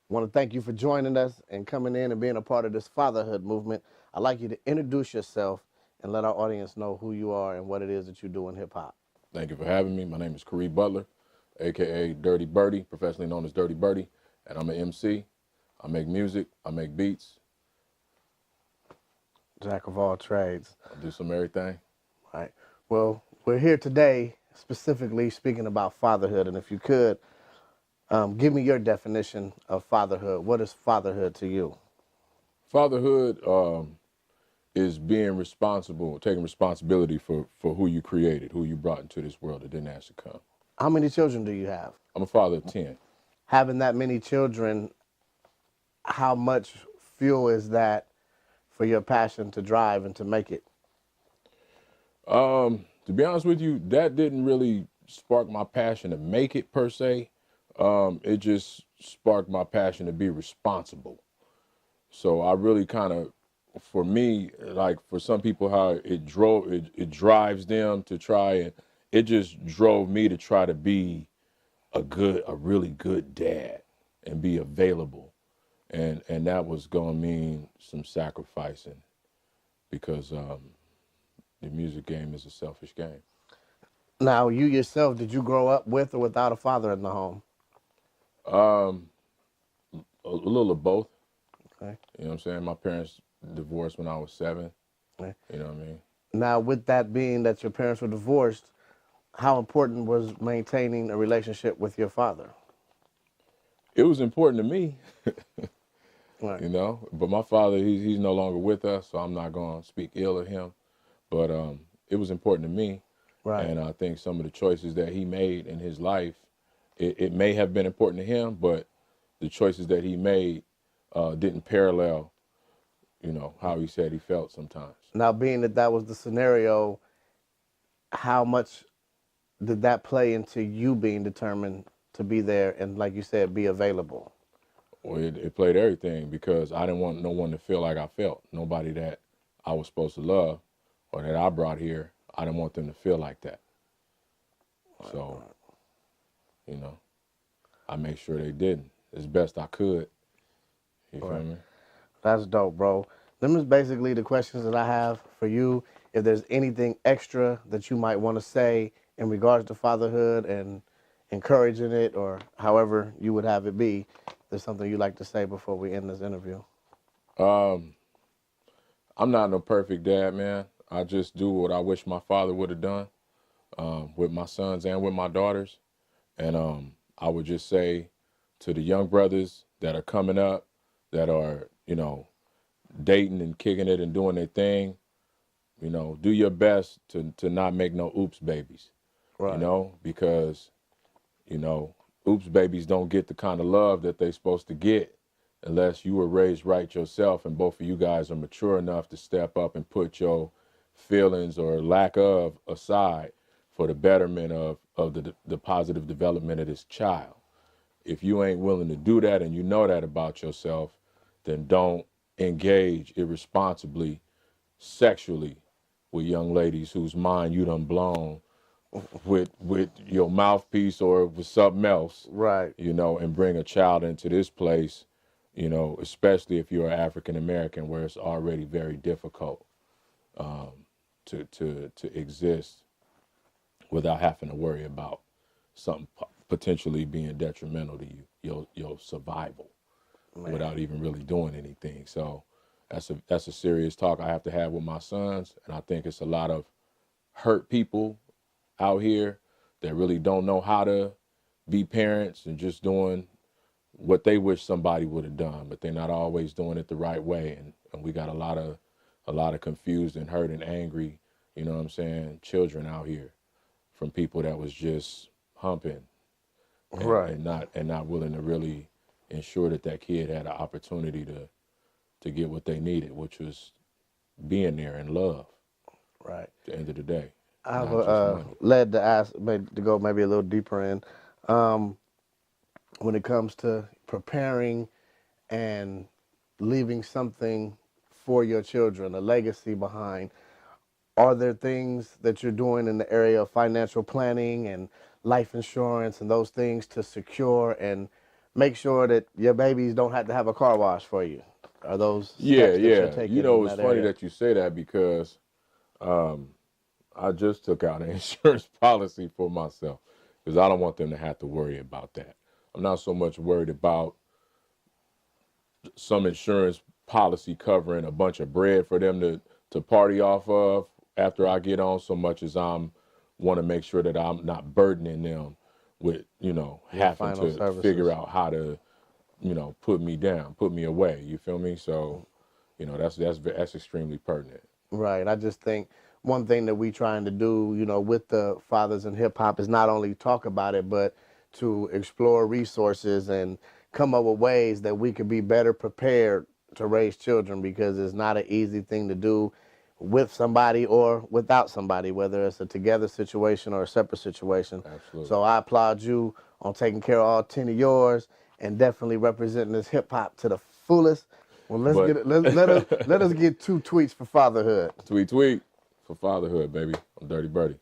I want to thank you for joining us and coming in and being a part of this fatherhood movement. I'd like you to introduce yourself and let our audience know who you are and what it is that you do in hip hop. Thank you for having me. My name is Kareem Butler, aka Dirty Birdy, professionally known as Dirty Birdy, and I'm an MC. I make music, I make beats, Jack of all trades. I do some everything. Right. Well, we're here today specifically speaking about fatherhood. And if you could, give me your definition of fatherhood. What is fatherhood to you? Fatherhood is being responsible, taking responsibility for who you created, who you brought into this world that didn't ask to come. How many children do you have? I'm a father of 10. Having that many children, how much fuel is that for your passion to drive and to make it? To be honest with you, that didn't really spark my passion to make it per se. It just sparked my passion to be responsible. So I really kind of, for me, like for some people, how it drives them to try, and it just drove me to try to be a really good dad and be available. And that was going to mean some sacrificing because the music game is a selfish game. Now, you yourself, did you grow up with or without a father in the home? Um, a little of both. Okay. You know what I'm saying? My parents divorced when I was 7. Okay. You know what I mean? Now, with that being that your parents were divorced, how important was maintaining a relationship with your father? It was important to me, Right. you know. But my father, he's no longer with us, so I'm not going to speak ill of him. But it was important to me. Right. And I think some of the choices that he made in his life, it may have been important to him, but the choices that he made didn't parallel, you know, how he said he felt sometimes. Now, being that that was the scenario, how much did that play into you being determined to be there and, like you said, be available? Well, it played everything because I didn't want no one to feel like I felt. Nobody that I was supposed to love or that I brought here, I didn't want them to feel like that. So, you know, I made sure they didn't as best I could. You feel me? That's dope, bro. Them is basically the questions that I have for you. If there's anything extra that you might want to say in regards to fatherhood and encouraging it, or however you would have it be, there's something you'd like to say before we end this interview. Um, I'm not no perfect dad, man. I just do what I wish my father would have done with my sons and with my daughters. And I would just say to the young brothers that are coming up, that are, you know, dating and kicking it and doing their thing, you know, do your best to not make no oops babies, Right. you know, because, you know, oops babies don't get the kind of love that they're supposed to get unless you were raised right yourself and both of you guys are mature enough to step up and put your feelings or lack of aside for the betterment of the positive development of this child. If you ain't willing to do that and you know that about yourself, then don't engage irresponsibly sexually with young ladies whose mind you done blown with your mouthpiece or with something else, Right. you know, and bring a child into this place, you know, especially if you're African American, where it's already very difficult to exist without having to worry about something potentially being detrimental to your survival, Man. without even really doing anything. So that's a serious talk I have to have with my sons, and I think it's a lot of hurt people out here that really don't know how to be parents and just doing what they wish somebody would have done, but they're not always doing it the right way. And we got a lot of confused and hurt and angry, you know what I'm saying, children out here from people that was just humping Right. and not willing to really ensure that that kid had an opportunity to get what they needed, which was being there and love. Right. At the end of the day, I have not just money. led to ask, maybe to go maybe a little deeper in, um, when it comes to preparing and leaving something for your children, a legacy behind. Are there things that you're doing in the area of financial planning and life insurance and those things to secure and make sure that your babies don't have to have a car wash for you? Are those Yeah, steps that you're yeah. taking You know, in it's that funny area? that you say that because I just took out an insurance policy for myself because I don't want them to have to worry about that. I'm not so much worried about some insurance policy covering a bunch of bread for them to party off of after I get on, so much as I'm want to make sure that I'm not burdening them with, Your having final to figure services. out how to, put me down, put me away. You feel me? So, that's extremely pertinent. Right. I just think one thing that we trying to do, with the fathers in hip hop is not only talk about it, but to explore resources and come up with ways that we could be better prepared to raise children, because it's not an easy thing to do with somebody or without somebody, whether it's a together situation or a separate situation. Absolutely. So I applaud you on taking care of all 10 of yours and definitely representing this hip hop to the fullest. Well, let's get But it. Let us get 2 tweets for fatherhood. tweet for fatherhood, baby. I'm Dirty Birdie.